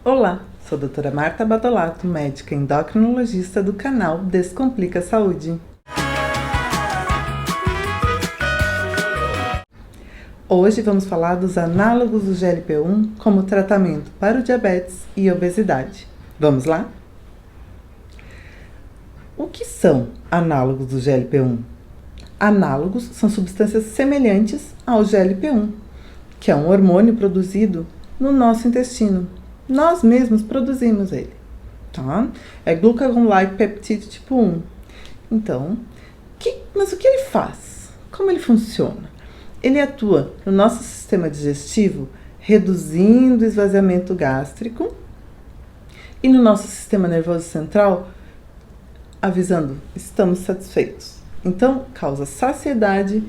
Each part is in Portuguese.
Olá, sou a doutora Marta Badolato, médica endocrinologista do canal Descomplica Saúde. Hoje vamos falar dos análogos do GLP-1 como tratamento para o diabetes e obesidade. Vamos lá? O que são análogos do GLP-1? Análogos são substâncias semelhantes ao GLP-1, que é um hormônio produzido no nosso intestino. Nós mesmos produzimos ele, tá? É glucagon-like peptide tipo 1. Então, mas o que ele faz? Como ele funciona? Ele atua no nosso sistema digestivo, reduzindo o esvaziamento gástrico, e no nosso sistema nervoso central, avisando, estamos satisfeitos. Então, causa saciedade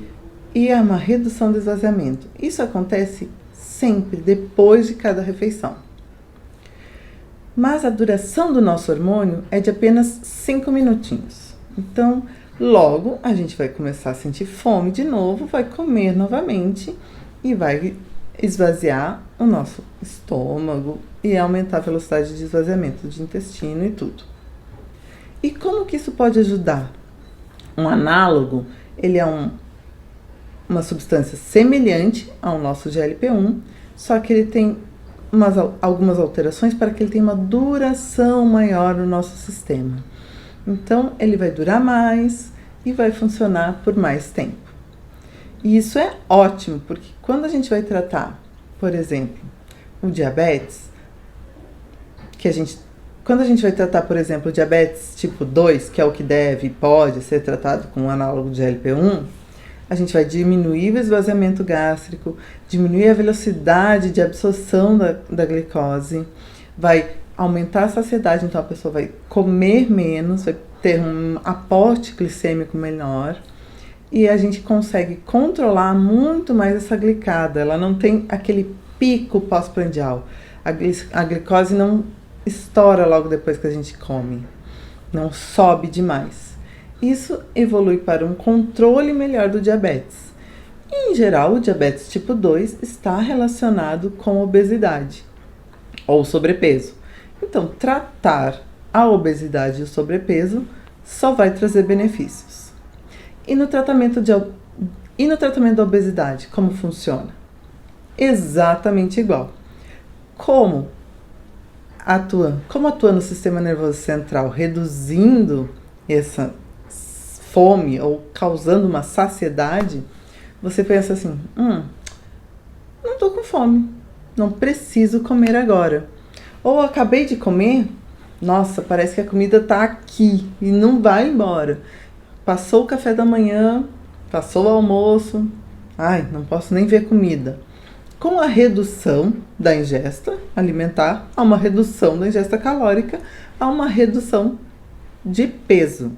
e é uma redução do esvaziamento. Isso acontece sempre depois de cada refeição. Mas a duração do nosso hormônio é de apenas 5 minutinhos. Então, logo a gente vai começar a sentir fome de novo, vai comer novamente e vai esvaziar o nosso estômago e aumentar a velocidade de esvaziamento de intestino e tudo. E como que isso pode ajudar? Um análogo, ele é uma substância semelhante ao nosso GLP-1, só que ele tem algumas alterações para que ele tenha uma duração maior no nosso sistema. Então, ele vai durar mais e vai funcionar por mais tempo. E isso é ótimo, porque quando a gente vai tratar, por exemplo, o diabetes, quando a gente vai tratar, por exemplo, o diabetes tipo 2, que é o que deve e pode ser tratado com um análogo de GLP-1, a gente vai diminuir o esvaziamento gástrico, diminuir a velocidade de absorção da glicose, vai aumentar a saciedade, então a pessoa vai comer menos, vai ter um aporte glicêmico menor e a gente consegue controlar muito mais essa glicada, ela não tem aquele pico pós-prandial, a glicose não estoura logo depois que a gente come, não sobe demais. Isso evolui para um controle melhor do diabetes. E, em geral, o diabetes tipo 2 está relacionado com obesidade ou sobrepeso. Então, tratar a obesidade e o sobrepeso só vai trazer benefícios. E no tratamento da obesidade, como funciona? Exatamente igual. Como atua no sistema nervoso central, reduzindo essa fome ou causando uma saciedade, você pensa assim, não tô com fome, não preciso comer agora. Ou acabei de comer, nossa, parece que a comida tá aqui e não vai embora. Passou o café da manhã, passou o almoço, não posso nem ver comida. Com a redução da ingesta alimentar, há uma redução da ingesta calórica, há uma redução de peso.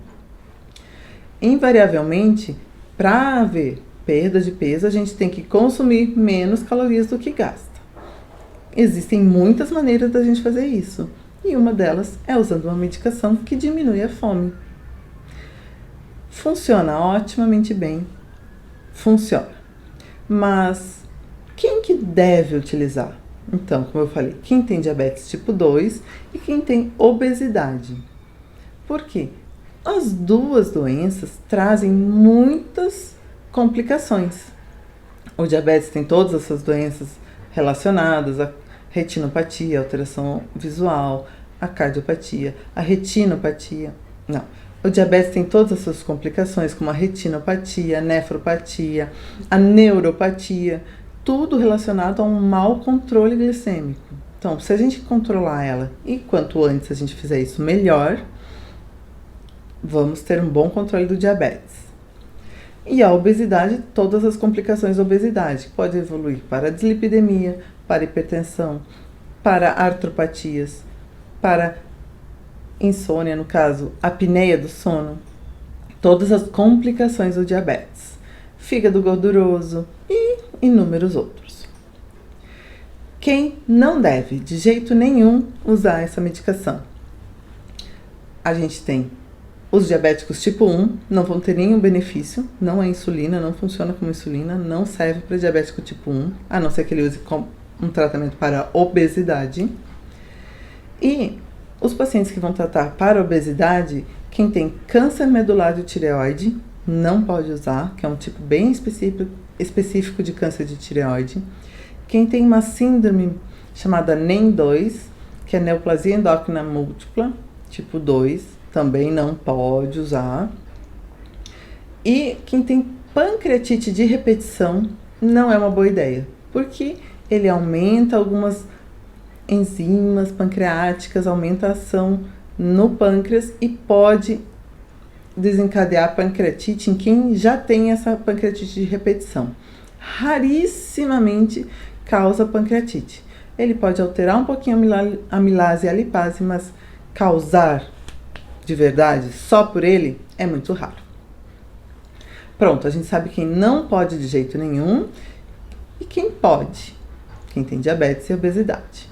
Invariavelmente, para haver perda de peso, a gente tem que consumir menos calorias do que gasta. Existem muitas maneiras da gente fazer isso, e uma delas é usando uma medicação que diminui a fome. Funciona otimamente bem, funciona. Mas quem que deve utilizar? Então, como eu falei, quem tem diabetes tipo 2 e quem tem obesidade. Por quê? As duas doenças trazem muitas complicações. O diabetes tem todas as suas doenças relacionadas, a retinopatia, a alteração visual, a cardiopatia, a retinopatia. Não, o diabetes tem todas as suas complicações, como a retinopatia, a nefropatia, a neuropatia, tudo relacionado a um mau controle glicêmico. Então, se a gente controlar ela e quanto antes a gente fizer isso, melhor, vamos ter um bom controle do diabetes. E a obesidade, todas as complicações da obesidade, que pode evoluir para dislipidemia, para hipertensão, para artropatias, para insônia, no caso, apneia do sono, todas as complicações do diabetes, fígado gorduroso e inúmeros outros. Quem não deve, de jeito nenhum, usar essa medicação? A gente tem os diabéticos tipo 1, não vão ter nenhum benefício, não é insulina, não funciona como insulina, não serve para diabético tipo 1, a não ser que ele use um tratamento para obesidade. E os pacientes que vão tratar para obesidade, quem tem câncer medular de tireoide não pode usar, que é um tipo bem específico de câncer de tireoide. Quem tem uma síndrome chamada NEM2, que é neoplasia endócrina múltipla, tipo 2, também não pode usar. E quem tem pancreatite de repetição não é uma boa ideia, porque ele aumenta algumas enzimas pancreáticas, aumenta a ação no pâncreas e pode desencadear pancreatite em quem já tem essa pancreatite de repetição. Rarissimamente causa pancreatite. Ele pode alterar um pouquinho a amilase e a lipase, mas causar de verdade só por ele é muito raro. Pronto, a gente sabe quem não pode de jeito nenhum e quem pode. Quem tem diabetes e obesidade.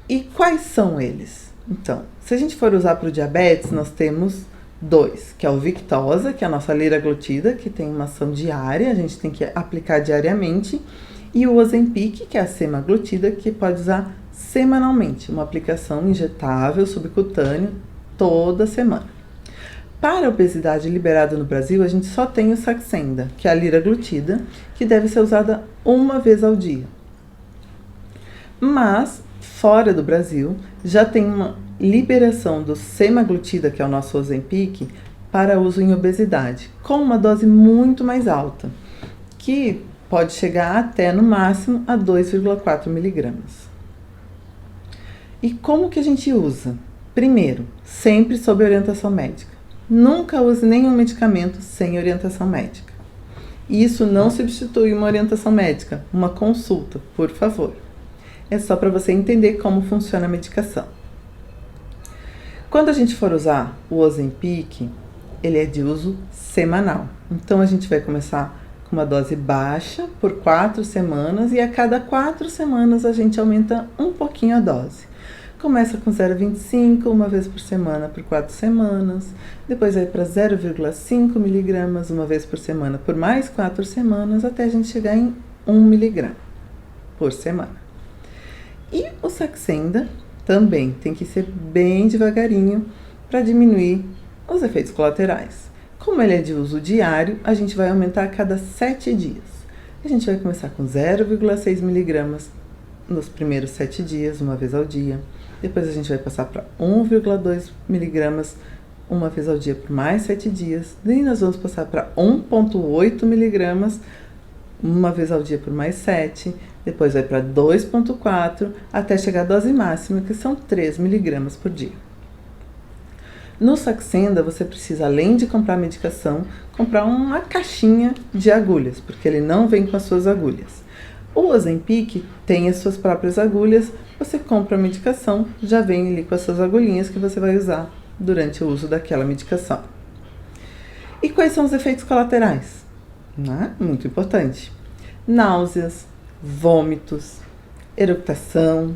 E quais são eles? Então, se a gente for usar para o diabetes, nós temos 2, que é o Victoza, que é a nossa liraglutida, que tem uma ação diária, a gente tem que aplicar diariamente, e o Ozempic, que é a semaglutida, que pode usar semanalmente, uma aplicação injetável, subcutâneo, toda semana. Para a obesidade liberada no Brasil, a gente só tem o Saxenda, que é a liraglutida, que deve ser usada uma vez ao dia. Mas, fora do Brasil, já tem uma liberação do semaglutida, que é o nosso Ozempic, para uso em obesidade, com uma dose muito mais alta, que pode chegar até, no máximo, a 2,4 miligramas. E como que a gente usa? Primeiro, sempre sob orientação médica. Nunca use nenhum medicamento sem orientação médica. E isso não substitui uma orientação médica, uma consulta, por favor. É só para você entender como funciona a medicação. Quando a gente for usar o Ozempic, ele é de uso semanal. Então a gente vai começar com uma dose baixa por 4 semanas e a cada 4 semanas a gente aumenta um pouquinho a dose. Começa com 0,25 uma vez por semana por 4 semanas, depois vai para 0,5 miligramas uma vez por semana por mais 4 semanas, até a gente chegar em 1 miligrama por semana. E o Saxenda também tem que ser bem devagarinho para diminuir os efeitos colaterais. Como ele é de uso diário, a gente vai aumentar a cada 7 dias. A gente vai começar com 0,6 miligramas nos primeiros 7 dias, uma vez ao dia. Depois a gente vai passar para 1,2 miligramas uma vez ao dia por mais 7 dias. Daí nós vamos passar para 1,8 miligramas uma vez ao dia por mais 7. Depois vai para 2,4 até chegar à dose máxima, que são 3 miligramas por dia. No Saxenda, você precisa, além de comprar medicação, comprar uma caixinha de agulhas, porque ele não vem com as suas agulhas. O Ozempic tem as suas próprias agulhas, você compra a medicação, já vem ali com as suas agulhinhas que você vai usar durante o uso daquela medicação. E quais são os efeitos colaterais? Muito importante. Náuseas, vômitos, eructação,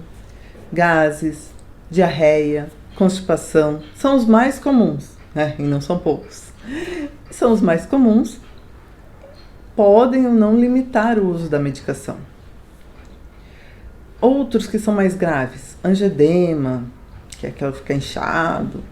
gases, diarreia, constipação, são os mais comuns, né? E não são poucos. São os mais comuns, podem ou não limitar o uso da medicação. Outros que são mais graves, angedema, que é aquela que fica inchado,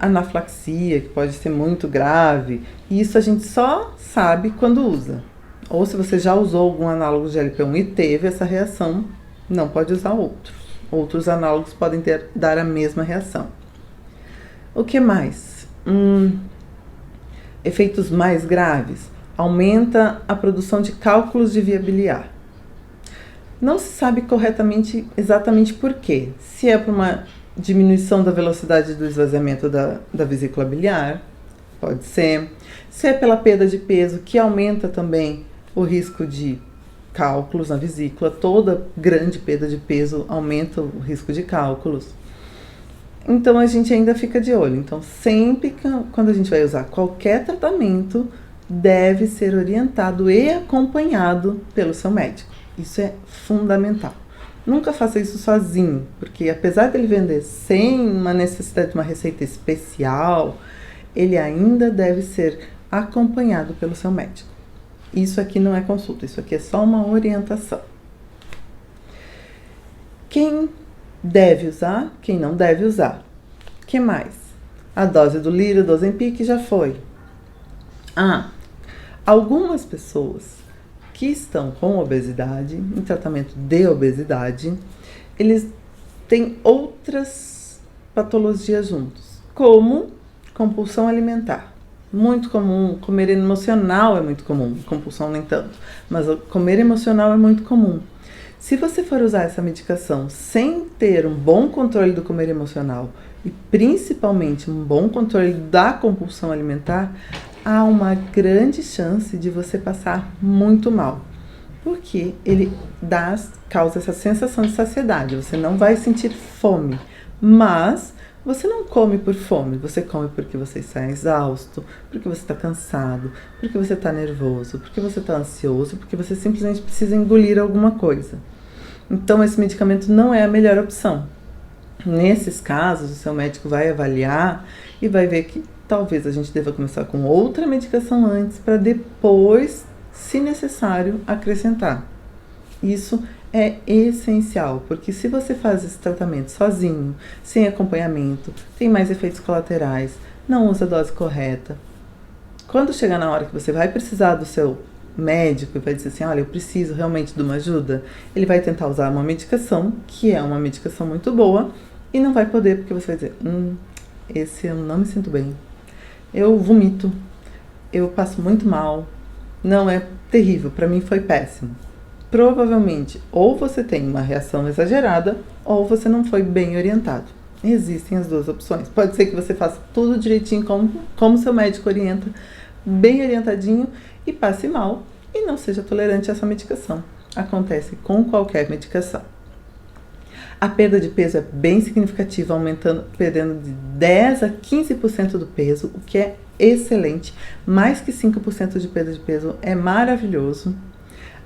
anafilaxia, que pode ser muito grave, e isso a gente só sabe quando usa. Ou se você já usou algum análogo de GLP-1 e teve essa reação, não pode usar outros. Outros análogos podem dar a mesma reação. O que mais? Efeitos mais graves. Aumenta a produção de cálculos de via biliar. Não se sabe corretamente exatamente por quê. Se é por uma diminuição da velocidade do esvaziamento da vesícula biliar, pode ser. Se é pela perda de peso, que aumenta também o risco de cálculos na vesícula. Toda grande perda de peso aumenta o risco de cálculos. Então a gente ainda fica de olho. Então sempre que, quando a gente vai usar qualquer tratamento, deve ser orientado e acompanhado pelo seu médico. Isso é fundamental. Nunca faça isso sozinho, porque apesar dele vender sem uma necessidade de uma receita especial, ele ainda deve ser acompanhado pelo seu médico. Isso aqui não é consulta, isso aqui é só uma orientação. Quem deve usar, quem não deve usar. O que mais? A dose do Lírio, do Ozempic já foi. Algumas pessoas que estão com obesidade, em tratamento de obesidade, eles têm outras patologias juntos, como compulsão alimentar. Muito comum, comer emocional é muito comum, compulsão nem tanto, mas comer emocional é muito comum. Se você for usar essa medicação sem ter um bom controle do comer emocional e principalmente um bom controle da compulsão alimentar, há uma grande chance de você passar muito mal. Porque ele causa essa sensação de saciedade. Você não vai sentir fome, mas você não come por fome. Você come porque você está exausto, porque você está cansado, porque você está nervoso, porque você está ansioso, porque você simplesmente precisa engolir alguma coisa. Então, esse medicamento não é a melhor opção. Nesses casos, o seu médico vai avaliar e vai ver que talvez a gente deva começar com outra medicação antes para depois, se necessário, acrescentar. Isso é essencial, porque se você faz esse tratamento sozinho, sem acompanhamento, tem mais efeitos colaterais, não usa a dose correta. Quando chegar na hora que você vai precisar do seu médico e vai dizer assim, olha, eu preciso realmente de uma ajuda, ele vai tentar usar uma medicação, que é uma medicação muito boa, e não vai poder, porque você vai dizer, esse eu não me sinto bem, eu vomito, eu passo muito mal, não, é terrível, para mim foi péssimo. Provavelmente, ou você tem uma reação exagerada, ou você não foi bem orientado. Existem as duas opções. Pode ser que você faça tudo direitinho, como seu médico orienta, bem orientadinho, e passe mal, e não seja tolerante a essa medicação. Acontece com qualquer medicação. A perda de peso é bem significativa, perdendo de 10 a 15% do peso, o que é excelente. Mais que 5% de perda de peso é maravilhoso.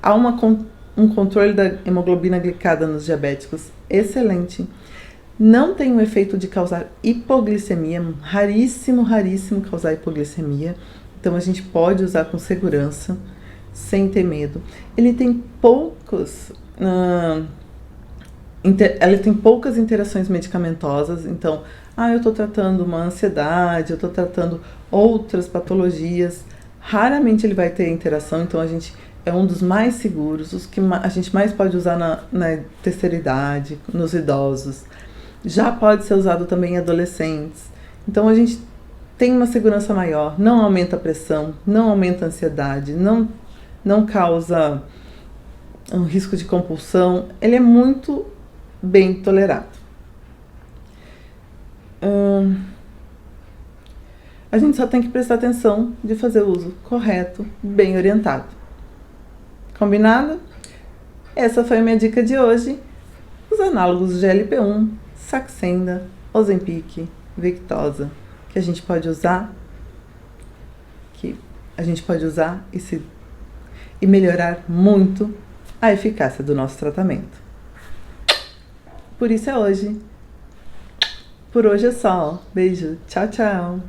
Há um controle da hemoglobina glicada nos diabéticos excelente. Não tem o efeito de causar hipoglicemia, raríssimo causar hipoglicemia. Então a gente pode usar com segurança, sem ter medo. Ele tem poucas interações medicamentosas, então, eu estou tratando uma ansiedade, eu estou tratando outras patologias, raramente ele vai ter interação, então a gente é um dos mais seguros, os que a gente mais pode usar na terceira idade, nos idosos. Já pode ser usado também em adolescentes. Então a gente tem uma segurança maior, não aumenta a pressão, não aumenta a ansiedade, não causa um risco de compulsão. Ele é muito bem tolerado. A gente só tem que prestar atenção de fazer o uso correto, bem orientado. Combinado? Essa foi a minha dica de hoje. Os análogos de GLP-1, Saxenda, Ozempic, Victoza, que a gente pode usar, e melhorar muito a eficácia do nosso tratamento. Por isso é hoje. Por hoje é só. Beijo. Tchau, tchau.